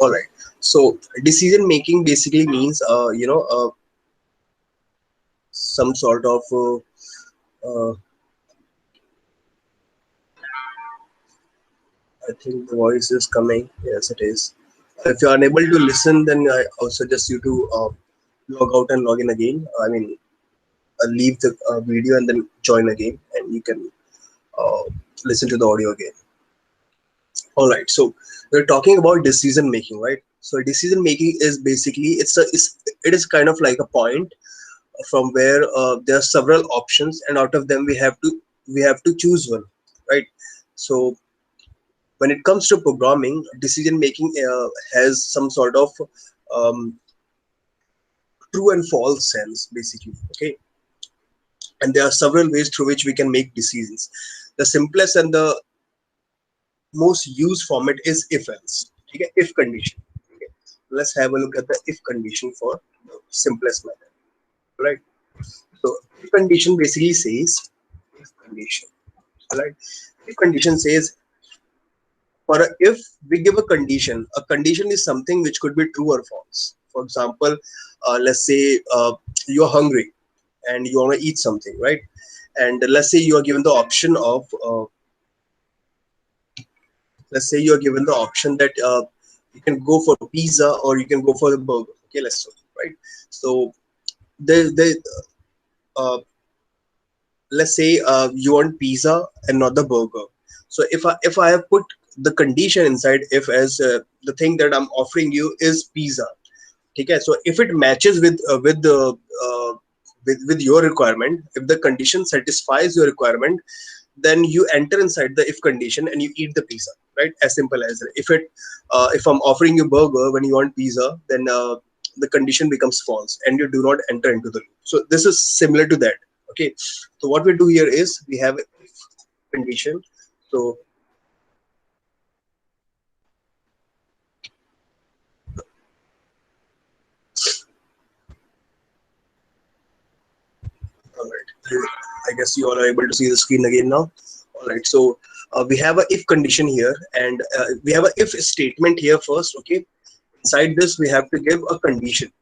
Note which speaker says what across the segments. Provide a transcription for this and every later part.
Speaker 1: All right. So decision making basically means, some sort of uh, I think the voice is coming. Yes, it is. If you are unable to listen, then I also suggest you to log out and log in again. I mean, leave the video and then join again, and you can uh, listen to the audio again. All right. So we're talking about decision making, right? So decision making is basically it is kind of like a point from where there are several options, and out of them we have to choose one, right? So when it comes to programming, decision making has some sort of um, true and false sense, basically. Okay, and there are several ways through which we can make decisions. The simplest and the most used format is if else. Okay, if condition. Okay. Let's have a look at the if condition for the simplest method, right? So if condition basically says if condition, right? If condition says, if we give a condition is something which could be true or false. For example, let's say you're hungry and you want to eat something, right? And let's say you are given the option of let's say you're given the option that you can go for pizza or you can go for the burger. Okay, let's say, right? So they uh, let's say you want pizza and not the burger. So if I have put the condition inside, if as the thing that I'm offering you is pizza. Okay, so if it matches with the uh, with your requirement, if the condition satisfies your requirement, then you enter inside the if condition and you eat the pizza, right? As simple as that. If I'm offering you burger when you want pizza, then the condition becomes false and you do not enter into the loop. So this is similar to that. Okay, so what we do here is we have if condition. So all right, I guess you all are able to see the screen again now. All right, so we have a if condition here, and we have a if statement here first. Okay, inside this we have to give a condition.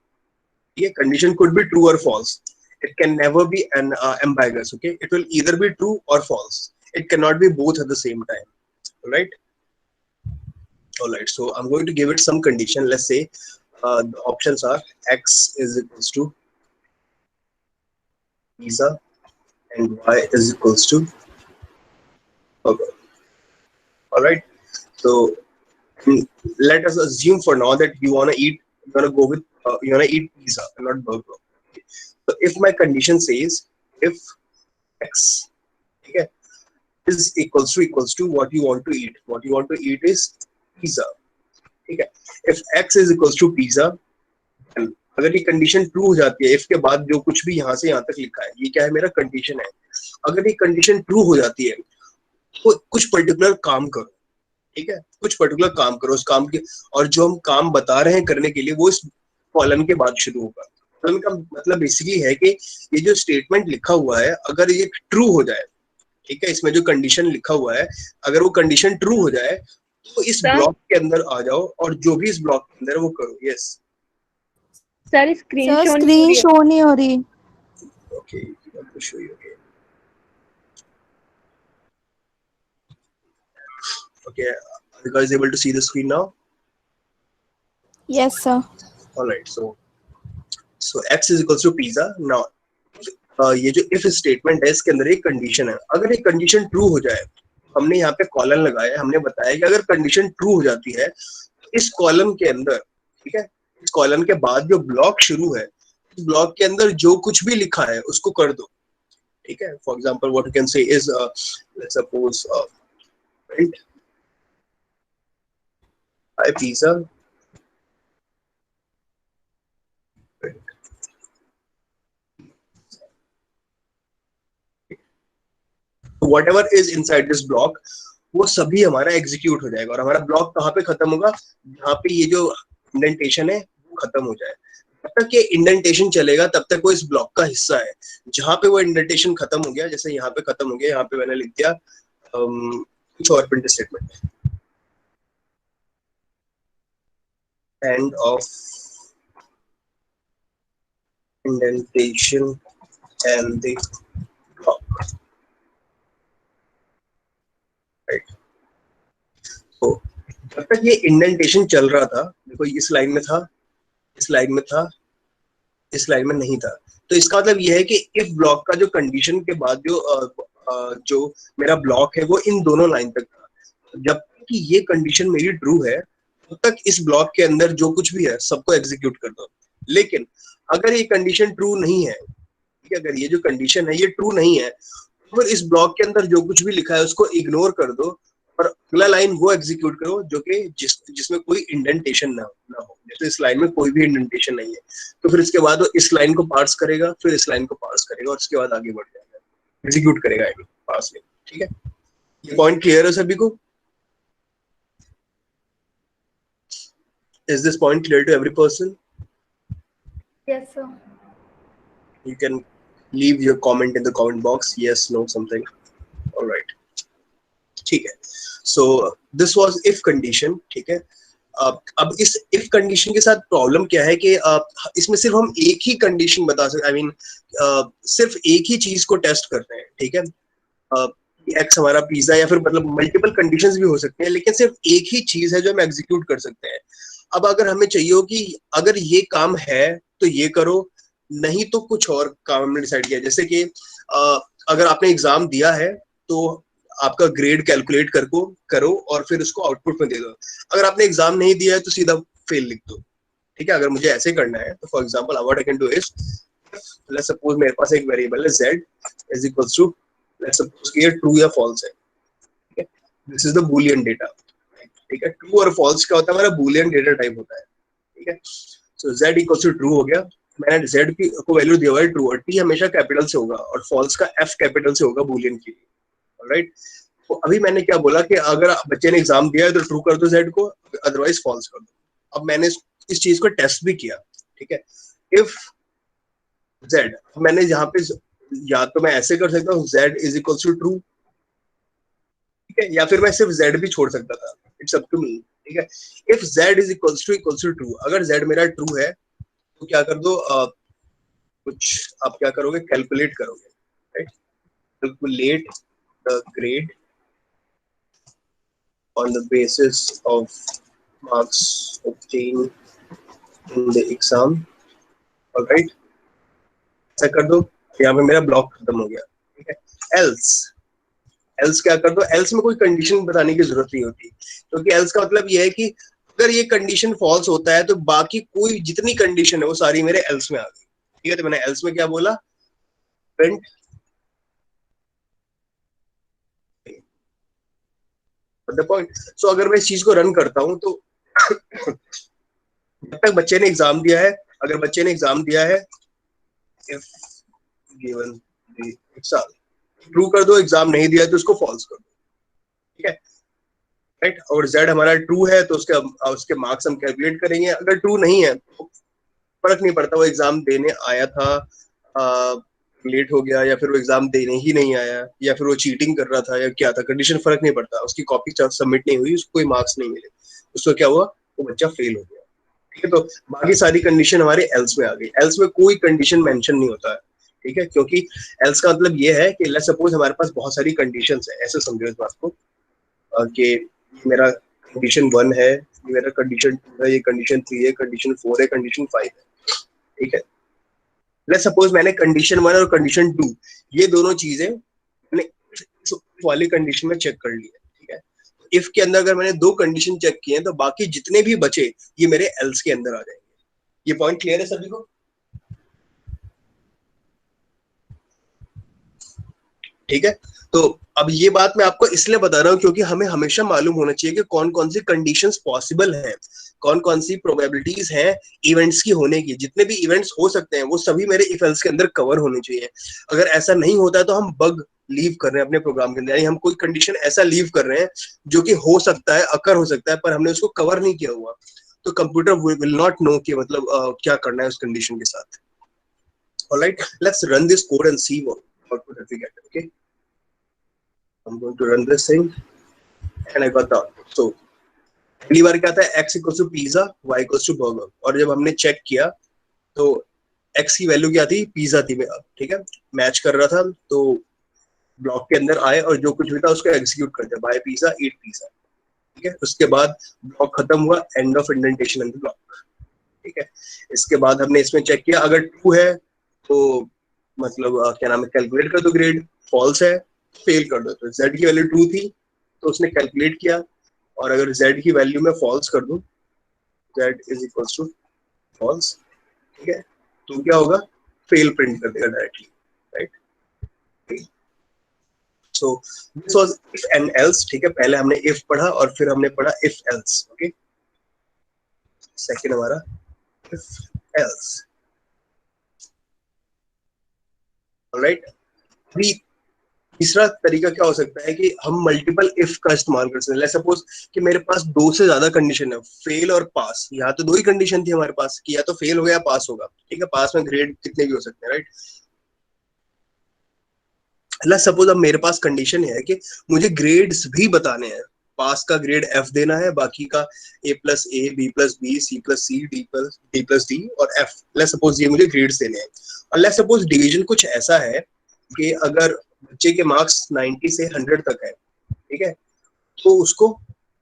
Speaker 1: A condition could be true or false. It can never be an ambiguous. Okay, it will either be true or false. It cannot be both at the same time. All right. All right. So I'm going to give it some condition. Let's say the options are x is equals to pizza and y is equals to burger. All right. So let us assume for now that you wanna go with you wanna eat pizza and not burger. So if my condition says if x, okay, is equals to what you want to eat. What you want to eat is pizza. ठीक है. If x is equals to pizza, then अगर ये condition true हो जाती है, if के बाद जो कुछ भी यहाँ से यहाँ तक लिखा है, ये क्या है, मेरा कंडीशन है. अगर ये कंडीशन ट्रू हो जाती है, तो कुछ पर्टिकुलर काम करो. ठीक है, कुछ पर्टिकुलर काम करो. उस काम के और जो हम काम बता रहे हैं करने के लिए, वो इस कॉलन के बाद शुरू होगा. कॉलन का मतलब बेसिकली है कि ये जो स्टेटमेंट लिखा हुआ है, अगर ये ट्रू हो जाए, ठीक है, इसमें जो कंडीशन लिखा हुआ है, अगर वो कंडीशन ट्रू हो जाए, तो इस
Speaker 2: सर
Speaker 1: ब्लॉक के अंदर आ जाओ और जो भी इस ब्लॉक के अंदर है वो करो. Yes.
Speaker 2: Sir screen
Speaker 3: sir
Speaker 2: show नहीं हो
Speaker 3: स्क्रीन
Speaker 2: रही है.
Speaker 3: शो नहीं हो रही.
Speaker 1: Okay, I will show you again. Okay, are you guys able to see the screen now?
Speaker 3: Yes sir.
Speaker 1: All right, so x is equals to pizza. Now ये जो if statement है, इसके अंदर एक कंडीशन है. अगर ये कंडीशन ट्रू हो जाए, हमने यहाँ पे कॉलम लगाया, हमने बताया कि अगर कंडीशन ट्रू हो जाती है, इस कॉलम के अंदर, ठीक है, इस कॉलम के बाद जो ब्लॉक शुरू है, इस ब्लॉक के अंदर जो कुछ भी लिखा है उसको कर दो. ठीक है. For example what you can say is let's suppose print I pizza. whatever is inside this block, वो सभी हमारा एग्जीक्यूट हो जाएगा. और हमारा ब्लॉक कहाँ पे खत्म होगा, जहाँ पे ये जो इंडेंटेशन है वो खत्म हो जाए. तब तक ये इंडेंटेशन चलेगा, तब तक वो इस ब्लॉक का हिस्सा है. जहाँ पे वो इंडेंटेशन खत्म हो गया, जैसे यहाँ पे खत्म हो गया, यहाँ पे मैंने लिख दिया कुछ और print statement. end of indentation and the block, right? तो जब तक ये इंडेंटेशन चल रहा था, देखो इस लाइन में था, इस लाइन में था, इस लाइन में नहीं था, तो इसका मतलब ये है कि इफ ब्लॉक का जो कंडीशन के बाद जो मेरा ब्लॉक है वो इन दोनों लाइन तक था। जब तक कि ये कंडीशन मेरी ट्रू है तब तक इस ब्लॉक के अंदर जो कुछ भी है सबको एग्जीक्यूट कर दो। लेकिन अगर ये कंडीशन ट्रू नहीं है, ठीक है, अगर ये जो कंडीशन है ये ट्रू नहीं है, तो फिर इस ब्लॉक के अंदर जो कुछ भी लिखा है उसको इग्नोर कर दो और अगला लाइन वो एग्जीक्यूट करो जो कि जिसमें कोई इंडेंटेशन ना हो। जैसे इस लाइन में कोई भी इंडेंटेशन नहीं है, तो फिर इसके बाद वो इस लाइन को पार्स करेगा, फिर इस लाइन को पार्स करेगा और इसके बाद आगे बढ़ जाएगा, एग्जीक्यूट करेगा पार्स में। ठीक है, ये पॉइंट क्लियर है सभी को? Is this point clear to every person?
Speaker 2: Yes, sir.
Speaker 1: You can leave your comment in the comment box, yes, no, something. All right, ठीक है। So this was if condition, ठीक है। अब इस if condition के साथ प्रॉब्लम क्या है कि इसमें सिर्फ हम एक ही कंडीशन बता सकते, आई मीन सिर्फ एक ही चीज को टेस्ट करते हैं, ठीक है। एक्स हमारा पिज्जा या फिर मतलब मल्टीपल कंडीशंस भी हो सकते हैं, लेकिन सिर्फ एक ही चीज है जो हम एग्जीक्यूट कर सकते हैं। अब अगर हमें चाहिए हो कि अगर ये काम है तो ये करो, नहीं तो कुछ और काम हमने डिसाइड किया, जैसे कि अगर आपने एग्जाम दिया है तो आपका ग्रेड कैलकुलेट करो और फिर उसको आउटपुट में दे दो। अगर आपने एग्जाम नहीं दिया है तो सीधा फेल लिख दो, ठीक है। अगर मुझे ऐसे करना है तो for example what I can do is, let's suppose मेरे पास एक वेरिएबल है z is equals to, let's suppose कि ये ट्रू या फॉल्स है, ठीक है। This is the boolean data, ठीक है। ट्रू और फॉल्स क्या होता है, हमारा बूलियन डेटा टाइप होता है, ठीक है। सो z इक्वल्स टू ट्रू हो गया, मैंने z की को वैल्यू दिया हुआ है ट्रू, और t हमेशा कैपिटल से होगा और फॉल्स का f कैपिटल से होगा बूलियन के लिए, ऑलराइट। तो अभी मैंने क्या बोला कि अगर बच्चे ने एग्जाम दिया है तो ट्रू कर दो z को, अदरवाइज फॉल्स कर दो। अब मैंने इस चीज को टेस्ट भी किया, ठीक है। इफ z, मैंने यहाँ पे या तो मैं ऐसे कर सकता हूँ z is equal to true, ठीक है, या फिर मैं सिर्फ z भी छोड़ सकता था, इट्स अप टू मी, ठीक है। If z is equal to true, अगर z मेरा ट्रू है तो क्या कर दो, कुछ आप क्या करोगे, कैलकुलेट करोगे, right. Calculate the grade on the basis of marks obtained in the exam, all right। ऐसा कर दो, यहाँ पे मेरा ब्लॉक खत्म हो गया, ठीक है। एल्स क्या कर दो, एल्स में कोई कंडीशन बताने की जरूरत नहीं होती, क्योंकि एल्स का मतलब ये है कि अगर ये कंडीशन फॉल्स होता है तो बाकी कोई जितनी कंडीशन है वो सारी मेरे एल्स में आ गई, ठीक है। तो मैंने एल्स में क्या बोला, प्रिंट द पॉइंट। सो अगर मैं इस चीज को रन करता हूं तो जब तक बच्चे ने एग्जाम दिया है, अगर बच्चे ने एग्जाम दिया है, if given the exam, true कर दो, एग्जाम नहीं दिया तो उसको फॉल्स कर दो, ठीक है, राइट। और z हमारा ट्रू है तो उसके मार्क्स हम कैलकुलेट करेंगे। अगर ट्रू नहीं है तो फर्क नहीं पड़ता, वो एग्जाम देने आया था, लेट हो गया, या फिर वो एग्जाम देने ही नहीं आया, या फिर वो चीटिंग कर रहा था, या क्या था कंडीशन, फर्क नहीं पड़ता। उसकी कॉपी सबमिट नहीं हुई, उसको कोई मार्क्स नहीं मिले, उसको क्या हुआ, वो बच्चा फेल हो गया, ठीक है। तो बाकी सारी कंडीशन हमारे एल्स में आ गई। एल्स में कोई कंडीशन मेंशन नहीं होता है, ठीक है, क्योंकि एल्स का मतलब ये है कि लेट्स सपोज हमारे पास बहुत सारी कंडीशंस है, ऐसे समझो इस बात को कि मेरा कंडीशन 1 है, मेरा कंडीशन 2 है, ये कंडीशन 3 है, कंडीशन 4 है, कंडीशन 5 है, ठीक है। लेट्स सपोज मैंने कंडीशन 1 और कंडीशन 2 ये दोनों चीजें मैंने वाली कंडीशन में चेक कर ली है, ठीक है। इफ के अंदर अगर मैंने 2 कंडीशन चेक किए हैं तो बाकी जितने भी बचे ये मेरे एल्स के अंदर आ जाएंगे। ये पॉइंट क्लियर है सभी को? ठीक है। तो अब ये बात मैं आपको इसलिए बता रहा हूँ क्योंकि हमें हमेशा मालूम होना चाहिए कि कौन कौन सी कंडीशंस पॉसिबल हैं, कौन कौन सी प्रोबेबिलिटीज हैं इवेंट्स की होने की। जितने भी इवेंट्स हो सकते हैं वो सभी मेरे इफ एल्स के अंदर कवर होने चाहिए। अगर ऐसा नहीं होता है तो हम बग लीव कर रहे हैं अपने प्रोग्राम के अंदर, यानी हम कोई कंडीशन ऐसा लीव कर रहे हैं जो कि हो सकता है, अकर हो सकता है, पर हमने उसको कवर नहीं किया हुआ, तो कंप्यूटर विल नॉट नो कि मतलब क्या करना है उस कंडीशन के साथ। Alright, let's run this code and see what we get. Okay, I'm going to run this thing and I got the output. So पहली बार क्या था, x equals to pizza, y equals to burger, और जब हमने check किया तो x की value क्या थी, पिज्जा थी मेरा, ठीक है, मैच कर रहा था, तो ब्लॉक के अंदर आए और जो कुछ भी था उसको एग्जीक्यूट कर दिया, बाय पिज्जा ईट पिज्जा, ठीक है। उसके बाद ब्लॉक खत्म हुआ, end of indentation in the block, ठीक है। इसके बाद हमने इसमें चेक किया, अगर ट्रू है तो मतलब क्या नाम है, कैलकुलेट कर दो ग्रेड, फॉल्स है फेल कर दो। तो z की वैल्यू ट्रू थी तो उसने कैलकुलेट किया, और अगर z की वैल्यू में फॉल्स कर दूं, z is equals to false, ठीक है, तो क्या होगा, फेल प्रिंट कर देगा directly, right. So this was if and else, ठीक है, पहले हमने इफ पढ़ा और फिर हमने पढ़ा इफ एल्स, ओके। सेकंड हमारा इफ एल्स, ऑलराइट। अभी तीसरा तरीका क्या हो सकता है कि हम मल्टीपल इफ का इस्तेमाल कर सकते हैं। लेट्स सपोज कि मेरे पास दो से ज्यादा कंडीशन है, फेल और पास। यहाँ तो दो ही कंडीशन थी हमारे पास कि या तो फेल हो गया या पास होगा, ठीक है, पास में ग्रेड कितने भी हो सकते हैं, राइट। लेट्स सपोज अब मेरे पास कंडीशन है कि मुझे ग्रेड्स भी बताने हैं, पास का ग्रेड एफ देना है, बाकी का A plus A, B plus B, C plus C, D plus D और एफ। लेट्स सपोज ये मुझे ग्रेड्स देने हैं, और लेट्स सपोज डिवीजन कुछ ऐसा है कि अगर बच्चे के मार्क्स 90 से 100 तक है, ठीक है, तो उसको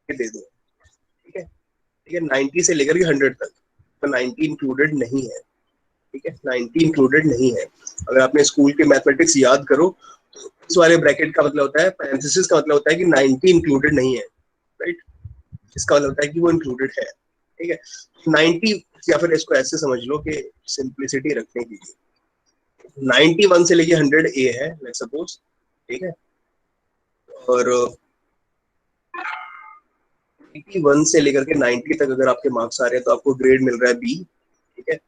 Speaker 1: दे दो, ठीक है, ठीक है, 90 से लेकर के 100 तक, तो 90 इंक्लूडेड नहीं है, ठीक है, 90 इंक्लूडेड नहीं है। अगर आपने स्कूल के मैथमेटिक्स याद करो तो इस वाले ब्रैकेट का मतलब होता है, पैरेंथेसिस का मतलब होता है कि 90 इंक्लूडेड नहीं है, राइट। इसका मतलब होता है कि वो इंक्लूडेड है, ठीक है। 90, या फिर इसको ऐसे समझ लो कि सिंप्लिसिटी रखने के लिए 91 से लेके 100 ए है, लेट्स सपोज, ठीक है, और 81 से लेकर के 90 तक अगर आपके मार्क्स आ रहे हैं तो आपको ग्रेड मिल रहा है बी, ठीक है।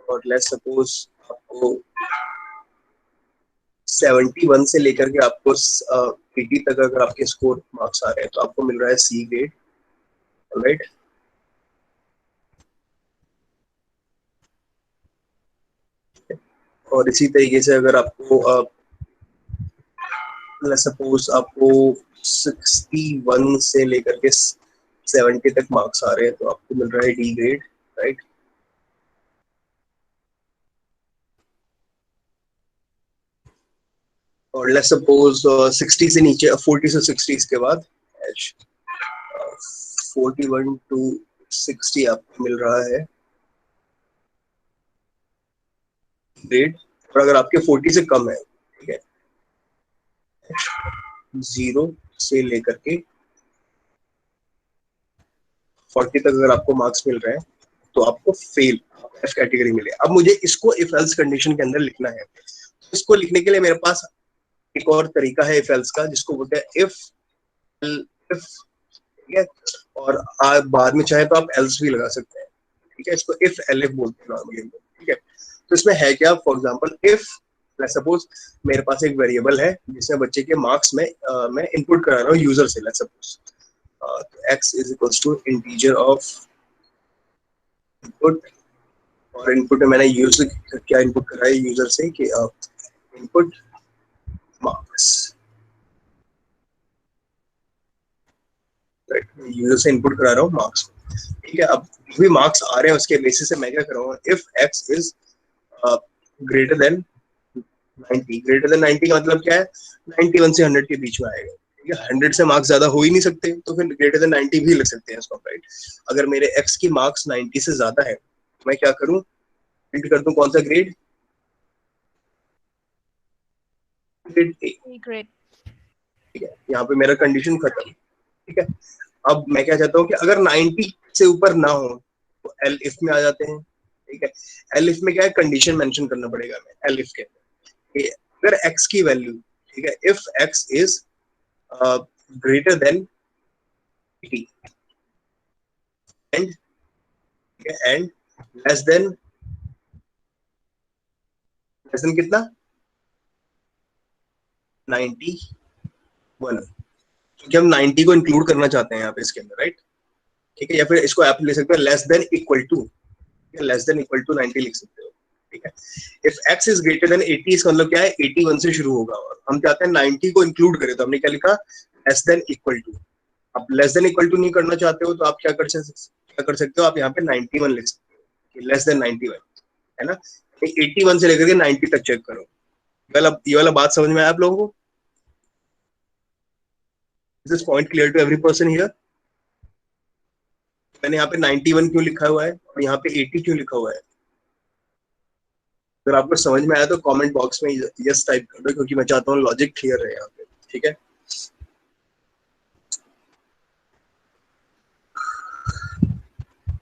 Speaker 1: और लेट्स सपोज आपको 71 से लेकर के आपको 80 तक अगर आपके स्कोर मार्क्स आ रहे हैं तो आपको मिल रहा है सी ग्रेड, राइट। और इसी तरीके से अगर आपको सपोज आपको 61 से लेकर के 70 तक मार्क्स आ रहे हैं तो आपको मिल रहा है डी ग्रेड, राइट। और लेट्स सपोज 60 से नीचे, 40 से 60 के बाद 41 टू 60 आपको मिल रहा है ग्रेड। और अगर आपके 40 से कम है, ठीक है, 0 से लेकर के 40 तक अगर आपको मार्क्स मिल रहे हैं तो आपको फेल, एफ कैटेगरी मिले। अब मुझे इसको इफ एल्स कंडीशन के अंदर लिखना है, तो इसको लिखने के लिए मेरे पास एक और तरीका है इफ एल्स का, जिसको बोलते हैं इफ, ठीक है, और आप बाद में चाहे तो आप एल्स भी लगा सकते हैं, ठीक है, इसको इफ एलिफ बोलते हैं नॉर्मली, ठीक है। तो इसमें है क्या, for example if let's suppose मेरे पास एक वेरिएबल है जिसमें बच्चे के मार्क्स में मैं इनपुट करा रहा हूँ यूजर से, let's suppose x is equals to integer of input, और इनपुट में मैंने यूजर क्या इनपुट करा है यूजर से कि इनपुट मार्क्स, राइट, यूजर से इनपुट करा रहा हूँ मार्क्स, ठीक है। अब जो भी मार्क्स आ रहे हैं उसके बेसिस से मैं क्या कर रहा हूँ, if x is greater then 90, greater than 90 का मतलब क्या है, 91 से 100 के बीच में आएगा, ठीक है। 100 से मार्क्स ज्यादा हो ही नहीं सकते, तो फिर ग्रेटर देन 90 भी लग सकते हैं इसको, राइट। अगर मेरे x की मार्क्स 90 से ज्यादा है तो मैं क्या करूँ, प्रिंट कर दूं कौन सा ग्रेड, ग्रेड ए,
Speaker 2: ग्रेड।
Speaker 1: ठीक है, यहाँ पे मेरा कंडीशन खत्म, ठीक है। अब मैं क्या चाहता हूँ कि अगर 90 से ऊपर ना हो तो एल इफ में आ जाते हैं, ठीक है। एल इफ में क्या है, कंडीशन मेंशन करना पड़ेगा मैं एल इफ के अंदर, अगर x की वैल्यू, ठीक है, if x is greater than 80 and, ठीक है, एंड लेस देन कितना, 91, क्योंकि हम 90 को इंक्लूड करना चाहते हैं यहाँ पे इसके अंदर, राइट, ठीक है। या फिर इसको आप ले सकते हो less than equal to, less than equal to 90 लिख सकते हो, ठीक है। If x is greater than 80 इसका मतलब क्या है, 81 से शुरू होगा और हम चाहते हैं 90 को इंक्लूड करें, तो हमने क्या लिखा, लेस देन इक्वल टू, आप लेस देन इक्वल टू नहीं करना चाहते हो तो आप क्या कर सकते हो, आप यहाँ पे 91 लिख सकते हो, लेस देन 91, है ना। 81 से लेकर के 90 तक चेक करो। ये वाला बात समझ में आया आप लोगों को? Is this point clear to every person here? मैंने यहाँ पे 91 क्यों लिखा हुआ है और यहाँ पे 80 क्यों लिखा हुआ है? अगर आपको समझ में आया तो कमेंट बॉक्स में यस टाइप कर दो, क्योंकि मैं चाहता हूँ लॉजिक क्लियर रहे यहाँ पे, ठीक है।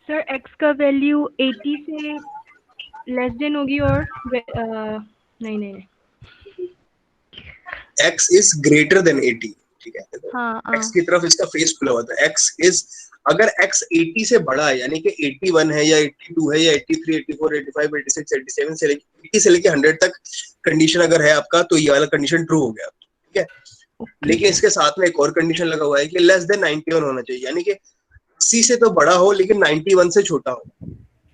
Speaker 2: सर x का वैल्यू 80 से लेस देन होगी और नहीं नहीं
Speaker 1: x इज ग्रेटर देन 80, ठीक है।
Speaker 2: हाँ
Speaker 1: x की तरफ इसका फेस खुला हुआ था। x इज, अगर x 80 से बड़ा है, यानी कि 81 है या 82 है या 83, 84, 85, 86, 87 से लेके 80 से लेके 100 तक कंडीशन अगर है आपका, तो ये वाला कंडीशन ट्रू हो गया, ठीक है। लेकिन इसके साथ में एक और कंडीशन लगा हुआ है कि लेस देन 91 होना चाहिए, यानी कि 80 से तो बड़ा हो लेकिन 91 से छोटा हो,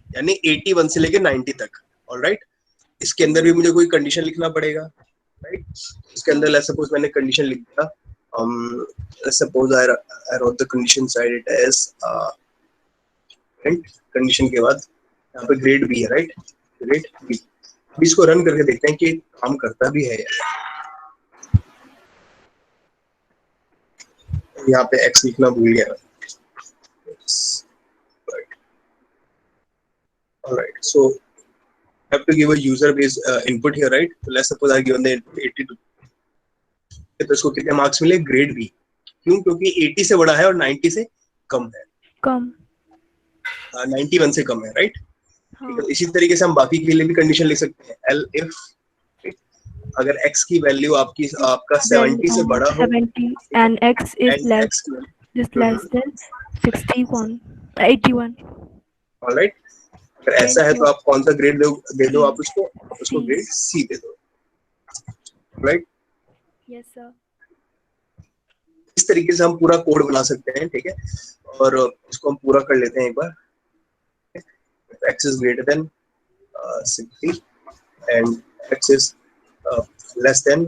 Speaker 1: यानी 81 से लेके 90 तक। ऑलराइट, इसके अंदर भी मुझे कोई कंडीशन लिखना पड़ेगा, राइट। इसके अंदर लेट्स सपोज मैंने कंडीशन लिख दिया, let's suppose I wrote the condition side it as print, condition के बाद यहाँ पे ग्रेड बी है, राइट, ग्रेड बी। अभी इसको रन करके देखते हैं कि काम करता भी है। यहाँ पे x लिखना भूल गया। Alright, so I have to give a user based input here, right? So let's suppose I given the input 82, तो इसको कितने मार्क्स मिले? Grade B. क्यों? क्योंकि 80 से बड़ा है और 90 से कम है,
Speaker 2: कम
Speaker 1: 91 से कम है, राइट।
Speaker 2: हाँ।
Speaker 1: तो इसी तरीके से हम बाकी के लिए भी कंडीशन लिख सकते हैं। एल इफ अगर x की वैल्यू आपका 70 से बड़ा हो
Speaker 2: 70 and x is less than 61 81।
Speaker 1: Alright, अगर ऐसा है तो आप कौन सा ग्रेड दे दो, आप उसको ग्रेड सी दे दो, राइट।
Speaker 2: Yes sir.
Speaker 1: इस तरीके से हम पूरा कोड बना सकते हैं, ठीक है। और इसको हम पूरा कर लेते हैं एक बार। x is greater than 60 and x is less than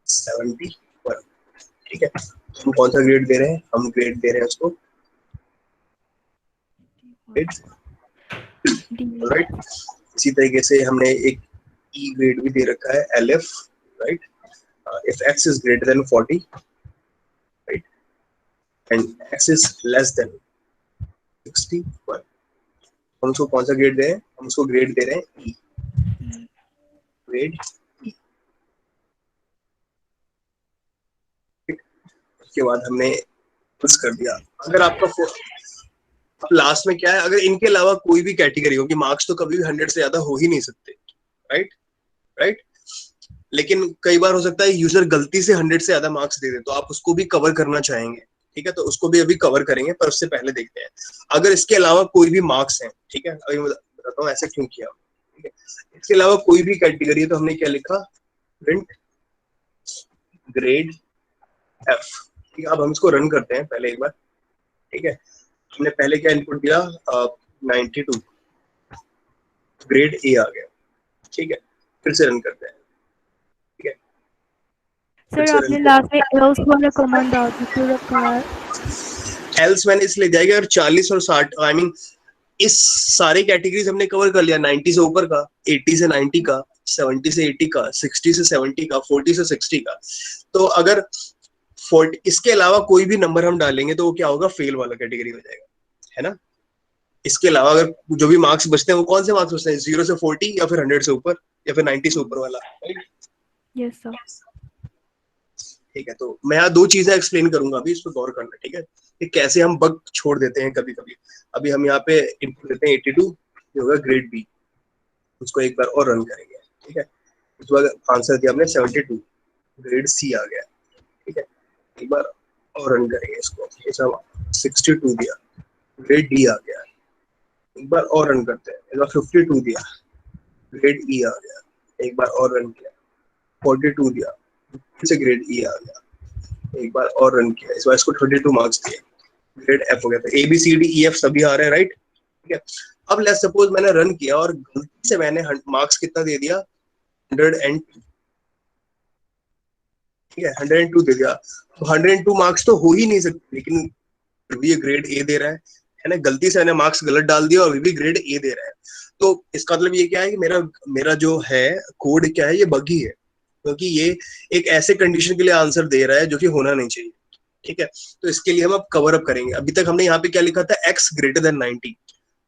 Speaker 1: 71, ठीक है। हम कौन सा ग्रेड दे रहे हैं? हम ग्रेड दे रहे हैं उसको राइट। इसी तरीके से हमने एक ई ग्रेड भी दे रखा है, LF, right. if x is greater than 40, right, and x is less than 61, हम उसको कौन सा ग्रेड दे रहे हैं? हम उसको ग्रेड दे रहे हैं E, ग्रेड E। उसके बाद हमने कुछ कर दिया। अगर आपका लास्ट में क्या है, अगर इनके अलावा कोई भी कैटेगरी होगी, मार्क्स तो कभी भी 100 से ज्यादा हो ही नहीं सकते, राइट राइट। लेकिन कई बार हो सकता है यूजर गलती से 100 से ज्यादा मार्क्स दे दे, तो आप उसको भी कवर करना चाहेंगे, ठीक है। तो उसको भी अभी कवर करेंगे, पर उससे पहले देखते हैं अगर इसके अलावा कोई भी मार्क्स हैं, ठीक है। अभी मैं बताता हूँ ऐसे क्यों किया, ठीक है। इसके अलावा कोई भी कैटेगरी है तो हमने क्या लिखा? प्रिंट ग्रेड एफ, ठीक है। अब हम इसको रन करते हैं पहले एक बार, ठीक है। हमने पहले क्या इनपुट दिया? 92, ग्रेड ए आ गया, ठीक है। फिर से रन करते हैं, ठीक है।
Speaker 2: सर आपने लास्ट में एल्स वाला कमांड डाल के रखा है।
Speaker 1: एल्स मैंने इसलिए दिया कि अगर 40 और 60, आई मीन इस सारे कैटेगरीज हमने कवर कर लिया, 90 से ऊपर का, 80 से 90 का, 70 से 80 का, 60 से 70 का, 40 से 60 का। तो अगर 40 इसके अलावा कोई भी नंबर हम डालेंगे तो वो क्या होगा? फेल वाला कैटेगरी हो जाएगा, है ना। इसके अलावा अगर जो भी मार्क्स बचते हैं वो कौन से मार्क्स बचते हैं? 0 से 40 या फिर 100 से ऊपर या फिर 90 से ऊपर वाला, राइट।
Speaker 2: Yes sir.
Speaker 1: ठीक है, तो मैं यहाँ दो चीजें एक्सप्लेन करूंगा अभी, इस पर गौर करना, ठीक है, कि कैसे हम बग छोड़ देते हैं कभी कभी। अभी हम यहाँ पे इनपुट देते हैं 82, ये होगा ग्रेड बी। उसको एक बार और रन करेंगे, ठीक है। उसके बाद आंसर दिया हमने 72, ग्रेड सी आ गया, ठीक है। एक बार और रन करेंगे इसको, जैसा 62 दिया, ग्रेड डी आ गया। एक बार और रन करते हैं, एक बार 52 दिया, ग्रेड ई आ गया। एक बार और रन किया, 42 दिया, फिर से ग्रेड ई आ गया। एक बार और रन किया, इस बार इसको 22 मार्क्स दिए, ग्रेड एफ हो गया। तो A B C D E F सभी आ रहे हैं, राइट, ठीक है। अब लेट्स सपोज मैंने रन किया और गलती से मैंने मार्क्स कितना दे दिया? 102, ठीक है 102 दे दिया, 102 मार्क्स तो हो ही नहीं सकते, लेकिन फिर भी ये ग्रेड ए दे रहा है ना, गलती से मैंने मार्क्स गलत डाल दिया और अभी भी ग्रेड ए दे रहा है। तो इसका मतलब ये क्या है कि मेरा मेरा जो है कोड क्या है, ये बगी है, क्योंकि ये एक ऐसे कंडीशन के लिए आंसर दे रहा है जो कि होना नहीं चाहिए। ठीक है, तो इसके लिए हम अब कवर अप करेंगे। अभी तक हमने यहाँ पे क्या लिखा था, x ग्रेटर देन 90,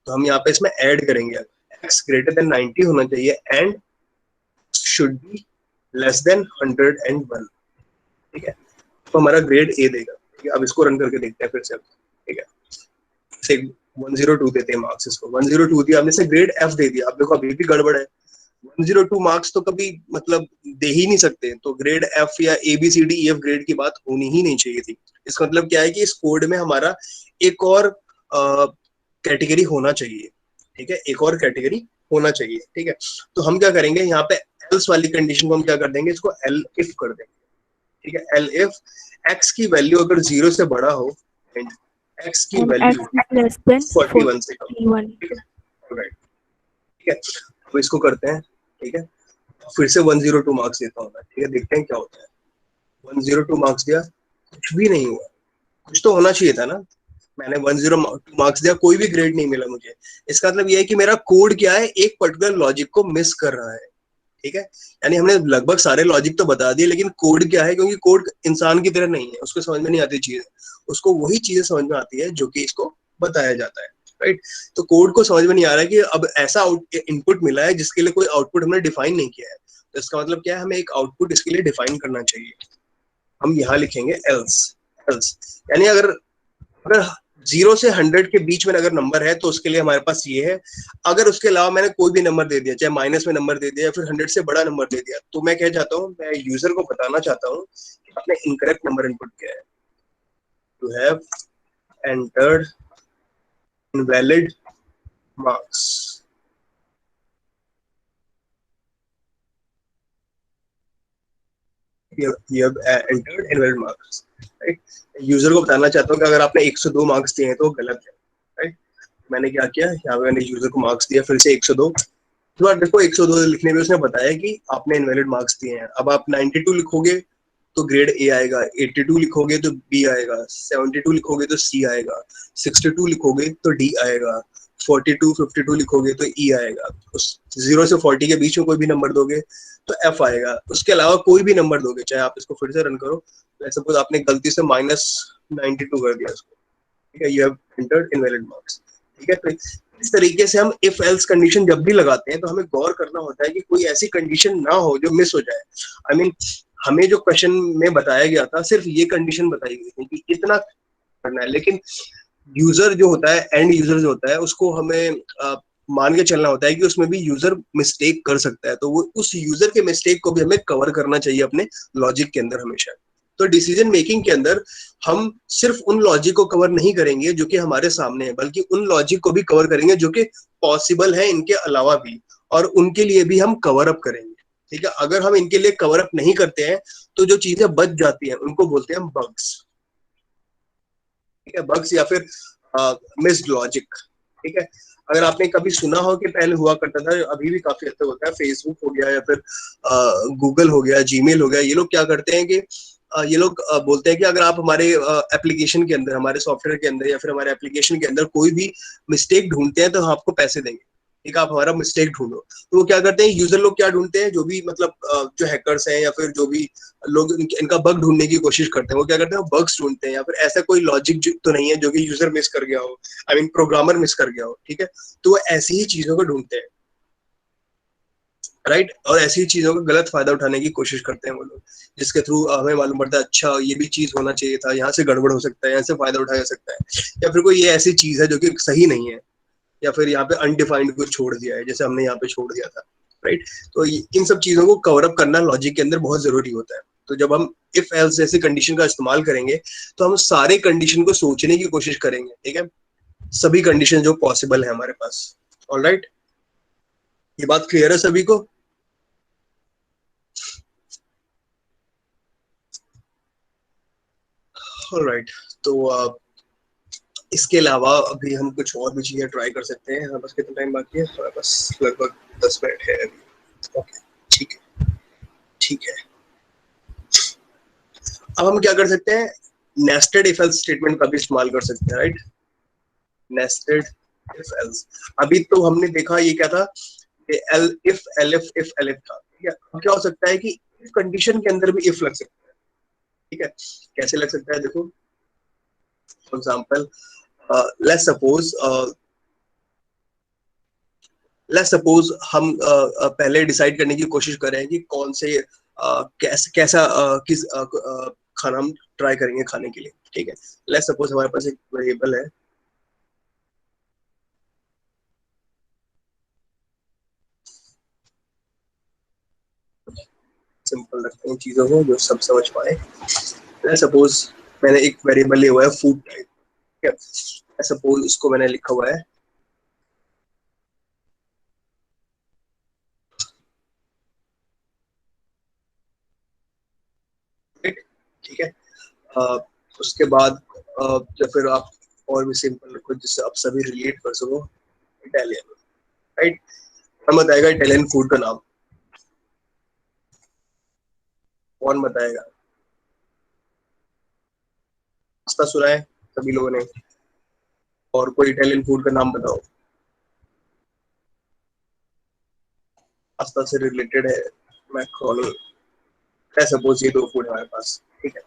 Speaker 1: तो हम यहाँ पे इसमें ऐड करेंगे, x ग्रेटर देन 90 होना चाहिए and should be less than 101। ठीक है, तो हमारा ग्रेड ए देगा। ठीक है, अब इसको रन करके देखते हैं फिर से। ठीक है, से 102 देते हैं मार्क्स इसको, 102 दिया हमने, से ग्रेड एफ दे दिया। अब देखो अभी भी गड़बड़ है, 102 मार्क्स तो कभी मतलब दे ही नहीं सकते, तो ग्रेड एफ या A B C D E F grade की बात होनी ही नहीं चाहिए थी। इसका मतलब क्या है कि इस कोड में हमारा एक और कैटेगरी होना चाहिए। ठीक है, एक और कैटेगरी होना चाहिए। ठीक है, तो हम क्या करेंगे, यहाँ पे एल्स वाली कंडीशन को हम क्या कर देंगे, इसको एल इफ कर देंगे। ठीक है, एल इफ एक्स की वैल्यू अगर 0 से बड़ा हो एंड एक्स की वैल्यू 41 से कम। ठीक है, राइट। ठीक है, तो इसको करते हैं। ठीक है, फिर से 102 मार्क्स देता हूँ मैं। ठीक है, देखते हैं क्या होता है। 102 मार्क्स दिया, कुछ भी नहीं हुआ। कुछ तो होना चाहिए था ना, मैंने 102 मार्क्स दिया, कोई भी ग्रेड नहीं मिला मुझे। इसका मतलब ये है कि मेरा कोड क्या है, एक पर्टिकुलर लॉजिक को मिस कर रहा है। ठीक है, यानी हमने लगभग सारे लॉजिक तो बता दिए, लेकिन कोड क्या है, क्योंकि कोड इंसान की तरह नहीं है, उसको समझ में नहीं आती चीजें, उसको वही चीजें समझ में आती है जो कि इसको बताया जाता है। राइट, तो कोड को समझ में नहीं आ रहा है कि अब ऐसा इनपुट मिला है जिसके लिए कोई आउटपुट हमने डिफाइन नहीं किया है, तो इसका मतलब क्या है, हमें एक आउटपुट इसके लिए डिफाइन करना चाहिए। हम यहाँ लिखेंगे एल्स। एल्स यानी अगर अगर 0 से 100 के बीच में अगर नंबर है तो उसके लिए हमारे पास ये है। अगर उसके अलावा मैंने कोई भी नंबर दे दिया, चाहे माइनस में नंबर दे दिया या फिर 100 से बड़ा नंबर दे दिया, तो मैं क्या चाहता हूँ, मैं यूजर को बताना चाहता हूँ कि आपने इनकरेक्ट नंबर इनपुट किया है। You have entered invalid marks. you have entered invalid marks, right? User को बताना चाहता हूँ कि अगर आपने 102 मार्क्स दिए हैं तो गलत है। राइट, मैंने क्या किया, यहाँ पे मैंने यूजर को मार्क्स दिया फिर से 102। तो देखो 102 लिखने में उसने बताया कि आपने इनवैलिड मार्क्स दिए हैं। अब आप 92 लिखोगे तो ग्रेड ए आएगा, 82 लिखोगे तो बी आएगा, 72 लिखोगे तो सी आएगा, 62 लिखोगे तो डी आएगा, 42 52 लिखोगे तो ई आएगा। उस 0 से 40 के बीच में कोई भी नंबर दोगे तो एफ आएगा। उसके अलावा कोई भी नंबर दोगे, चाहे आप इसको फिर से रन करो, सपोज आपने गलती से -92 कर दिया उसको, ठीक है, you have entered invalid marks. ठीक है, तो इस तरीके से हम इफ एल्स कंडीशन जब भी लगाते हैं तो हमें गौर करना होता है कि कोई ऐसी कंडीशन ना हो जो मिस हो जाए। आई मीन हमें जो क्वेश्चन में बताया गया था सिर्फ ये कंडीशन बताई गई थी कि इतना करना है, लेकिन यूजर जो होता है, एंड यूजर जो होता है, उसको हमें मान के चलना होता है कि उसमें भी यूजर मिस्टेक कर सकता है, तो वो उस यूजर के मिस्टेक को भी हमें कवर करना चाहिए अपने लॉजिक के अंदर हमेशा। तो डिसीजन मेकिंग के अंदर हम सिर्फ उन लॉजिक को कवर नहीं करेंगे जो कि हमारे सामने है, बल्कि उन लॉजिक को भी कवर करेंगे जो कि पॉसिबल है इनके अलावा भी, और उनके लिए भी हम कवर अप करेंगे। ठीक है, अगर हम इनके लिए कवर अप नहीं करते हैं तो जो चीजें बच जाती हैं उनको बोलते हैं बग्स। ठीक है, बग्स या फिर मिस्ड लॉजिक। ठीक है, अगर आपने कभी सुना हो कि पहले हुआ करता था, अभी भी काफी हद तक होता है, फेसबुक हो गया या फिर गूगल हो गया, जीमेल हो गया, ये लोग क्या करते हैं कि ये लोग बोलते हैं कि अगर आप हमारे एप्लीकेशन के अंदर, हमारे सॉफ्टवेयर के अंदर या फिर हमारे एप्लीकेशन के अंदर कोई भी मिस्टेक ढूंढते हैं तो हम आपको पैसे देंगे। ठीक है, आप हमारा मिस्टेक ढूंढो। तो वो क्या करते हैं, यूजर लोग क्या ढूंढते हैं, जो भी मतलब जो हैकर्स हैं या फिर जो भी लोग इनका बग ढूंढने की कोशिश करते हैं, वो क्या करते हैं, बग्स ढूंढते हैं, या फिर ऐसा कोई लॉजिक तो नहीं है जो कि यूजर मिस कर गया हो, आई मीन प्रोग्रामर मिस कर गया हो। ठीक है, तो वो ऐसी ही चीजों को ढूंढते हैं। राइट, और ऐसी चीजों का गलत फायदा उठाने की कोशिश करते हैं वो लोग, जिसके थ्रू हमें मालूम पड़ता है अच्छा ये भी चीज होना चाहिए था, यहाँ से गड़बड़ हो सकता है, यहाँ से फायदा उठाया जा सकता है, या फिर कोई ये ऐसी चीज है जो कि सही नहीं है, या फिर यहाँ पे अनडिफाइंड कुछ छोड़ दिया है जैसे हमने यहाँ पे छोड़ दिया था। राइट, तो इन सब चीजों को कवर अप करना लॉजिक के अंदर बहुत जरूरी होता है। तो जब हम इफ एल्स जैसे कंडीशन का इस्तेमाल करेंगे तो हम सारे कंडीशन को सोचने की कोशिश करेंगे। ठीक है, सभी कंडीशन जो पॉसिबल है हमारे पास। ऑलराइट, ये बात क्लियर है सभी को? ऑलराइट, तो इसके अलावा अभी हम कुछ और भी चीजें ट्राई कर सकते हैं। हमारे पास कितना टाइम बाकी है? हमारे पास लगभग 10 मिनट है अभी। ओके, ठीक है, ठीक है। अब हम क्या कर सकते हैं, नेस्टेड इफ एल्स स्टेटमेंट का भी इस्तेमाल कर सकते हैं, राइट, नेस्टेड इफ एल्स। अभी तो हमने देखा ये क्या था, इफ एलिफ था, ठीक है। अब क्या हो सकता है कि इफ कंडीशन के अंदर भी इफ लग सकता है, ठीक है। कैसे लग सकता है, देखो फॉर एग्जांपल लेट्स सपोज हम पहले डिसाइड करने की कोशिश कर रहे हैं कि कौन से कैसा किस खाना हम ट्राई करेंगे खाने के लिए, ठीक है। लेट्स सपोज हमारे पास एक वेरिएबल है, सिंपल रखते हैं चीजों को जो सब समझ पाए। लेट्स सपोज मैंने एक वेरिएबल लिया हुआ है फूड टाइप, ठीक है। सपोज इसको मैंने लिखा हुआ है ठीक है। उसके बाद या फिर आप और भी सिंपल रखो जिससे आप सभी रिलेट कर सको, इटालियन, राइट। कौन बताएगा इटालियन फूड का नाम, कौन बताएगा? पास्ता सुना है सभी लोगों ने, और कोई इटालियन फूड का नाम बताओ, पास्ता से रिलेटेड है, मैक्रोनी। सपोज ये दो फूड है हमारे पास, ठीक है।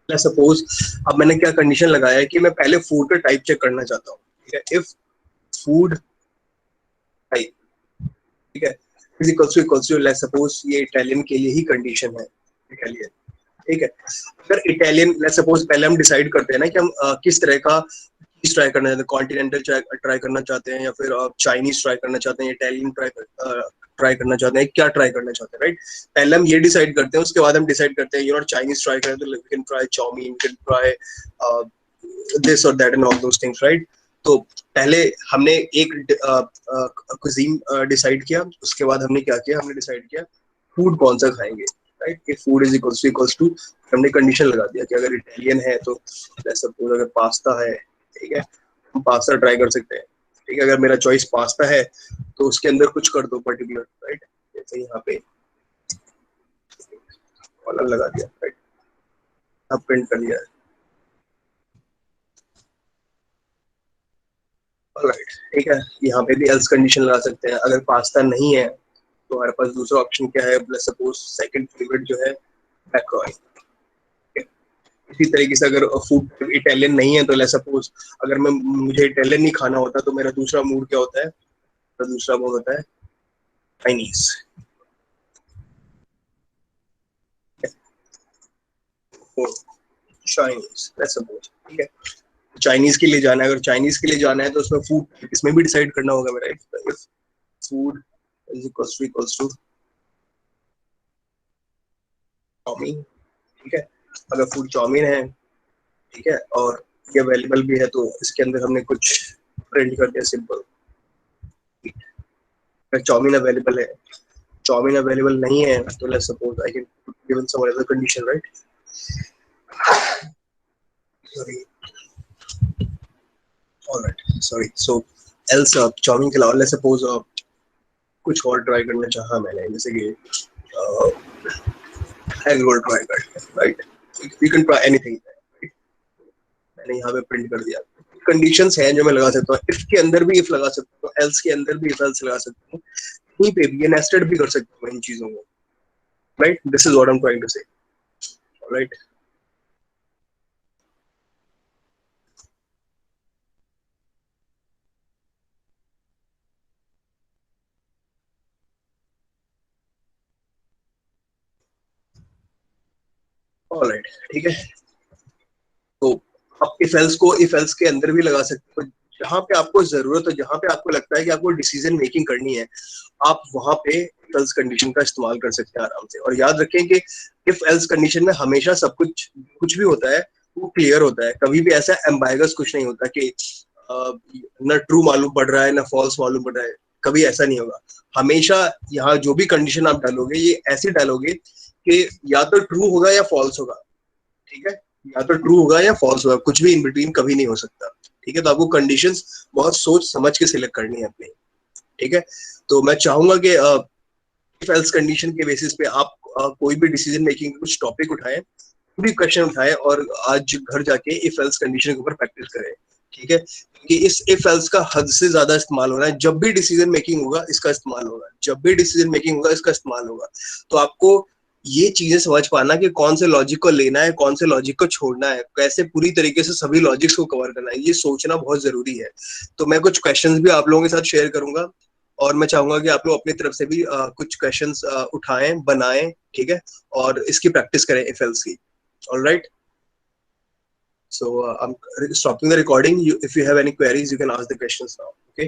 Speaker 1: लेट्स सपोज अब मैंने क्या कंडीशन लगाया है कि मैं पहले फूड का टाइप चेक करना चाहता हूँ, ठीक है। इफ फूड टाइप, ठीक है, is equals to let's suppose ये इटालियन के लिए ही कंडीशन है, इटालियन, ठीक है। अगर इटालियन लेट्स सपोज पहले हम डिसाइड करते हैं ना कि हम किस तरह का चीज ट्राई करना चाहते हैं, कॉन्टिनेंटल ट्राई करना चाहते हैं या फिर चाइनीज ट्राई करना चाहते हैं, इटालियन ट्राई करना चाहते हैं, क्या ट्राई करना चाहते हैं, राइट। पहले हम ये डिसाइड करते हैं, उसके बाद हम डिसाइड करते हैं यू नो चाइनीज ट्राई करें तो we can try chowmein, we can try this और that and all those things, right. तो पहले हमने एक कुजीन डिसाइड किया, उसके बाद हमने क्या किया, हमने डिसाइड किया फूड कौन सा खाएंगे, राइट। कि फूड इज इक्वल्स टू हमने कंडीशन लगा दिया कि अगर इटालियन है तो सपोज अगर पास्ता है, ठीक है, हम पास्ता ट्राई कर सकते हैं, ठीक है। अगर मेरा चॉइस पास्ता है तो उसके अंदर कुछ कर दो पर्टिकुलर, राइट। जैसे यहाँ पे कॉलम लगा दिया, राइट, अब प्रिंट कर दिया, राइट, ठीक है। यहाँ पे भी एल्स कंडीशन लगा सकते हैं, अगर पास्ता नहीं है तो हमारे पास दूसरा ऑप्शन क्या है, सपोज सेकंड फेवरेट जो है मैक्रोनी। इसी तरीके से अगर फूड इटालियन नहीं है तो लेट्स सपोज अगर मैं मुझे इटालियन नहीं खाना होता तो मेरा दूसरा मूड क्या होता है, तो दूसरा मूड होता है चाइनीज, चाइनीज लेट्स सपोज, ठीक है। चाइनीज के लिए जाना है, अगर चाइनीज के लिए जाना है तो उसमें फूड इसमें भी डिसाइड करना होगा मेरा, if food is equals to chowmein, ठीक है। अगर फूड चाउमीन है, ठीक है, और ये अवेलेबल भी है तो इसके अंदर हमने कुछ प्रिंट कर दिया सिंपल, अगर चाउमीन अवेलेबल है, चाउमीन अवेलेबल नहीं है तो let's suppose I can given some other condition, right. Sorry, alright, sorry. So else chowmein के अलावा लेट्स सपोज कुछ और ट्राई करना चाहा मैंने, जैसे कि एग रोल ट्राई कर लिया, right. You can try anything, मैंने यहाँ पे प्रिंट कर दिया। कंडीशंस हैं जो मैं लगा सकता हूँ, इफ के अंदर भी इफ लगा सकता हूँ, एल्स के अंदर भी इफ एल्स लगा सकता हूँ, कहीं पे भी ये नेस्टेड भी कर सकता हूँ इन चीजों को, right. This is what I am trying to say, right. Alright, ठीक है। तो आप इफ एल्स के अंदर भी लगा सकते हो, जहां पे आपको जरूरत हो, जहां पे आपको लगता है कि आपको डिसीजन मेकिंग करनी है, आप वहां पे इफ एल्स कंडीशन का इस्तेमाल कर सकते हैं आराम से। और याद रखें कि इफ एल्स कंडीशन में हमेशा सब कुछ कुछ भी होता है वो क्लियर होता है, कभी भी ऐसा एम्बाइगस कुछ नहीं होता कि ना ट्रू मालूम पड़ रहा है ना फॉल्स मालूम पड़ रहा है, कभी ऐसा नहीं होगा। हमेशा यहाँ जो भी कंडीशन आप डालोगे ये ऐसे डालोगे कि या तो ट्रू होगा या फॉल्स होगा, ठीक है। या तो ट्रू होगा या फॉल्स होगा, कुछ भी इन बिटवीन कभी नहीं हो सकता, ठीक है। तो आपको कंडीशंस बहुत सोच समझ के सिलेक्ट करनी है अपनी, ठीक है। तो मैं चाहूंगा कि इफ एल्स कंडीशन के बेसिस पे आप कोई भी डिसीजन मेकिंग कुछ टॉपिक उठाएं, भी क्वेश्चन उठाए और आज घर जाके इफ एल्स कंडीशन के ऊपर प्रैक्टिस करें, ठीक है? क्योंकि इस इफ एल्स का हद से ज्यादा इस्तेमाल हो रहा है। जब भी डिसीजन मेकिंग होगा इसका इस्तेमाल होगा, जब भी डिसीजन मेकिंग होगा इसका इस्तेमाल होगा। तो आपको ये चीजें समझ पाना कि कौन से लॉजिक को लेना है, कौन से लॉजिक को छोड़ना है, कैसे पूरी तरीके से सभी लॉजिक्स को कवर करना है, ये सोचना बहुत जरूरी है। तो मैं कुछ क्वेश्चंस भी आप लोगों के साथ शेयर करूंगा और मैं चाहूंगा कि आप लोग अपनी तरफ से भी कुछ क्वेश्चंस उठाएं, बनाएं, ठीक है? और इसकी प्रैक्टिस करें इफ एल्स की। Alright, so I'm stopping the recording. If you have any queries, you can ask the questions now. Okay.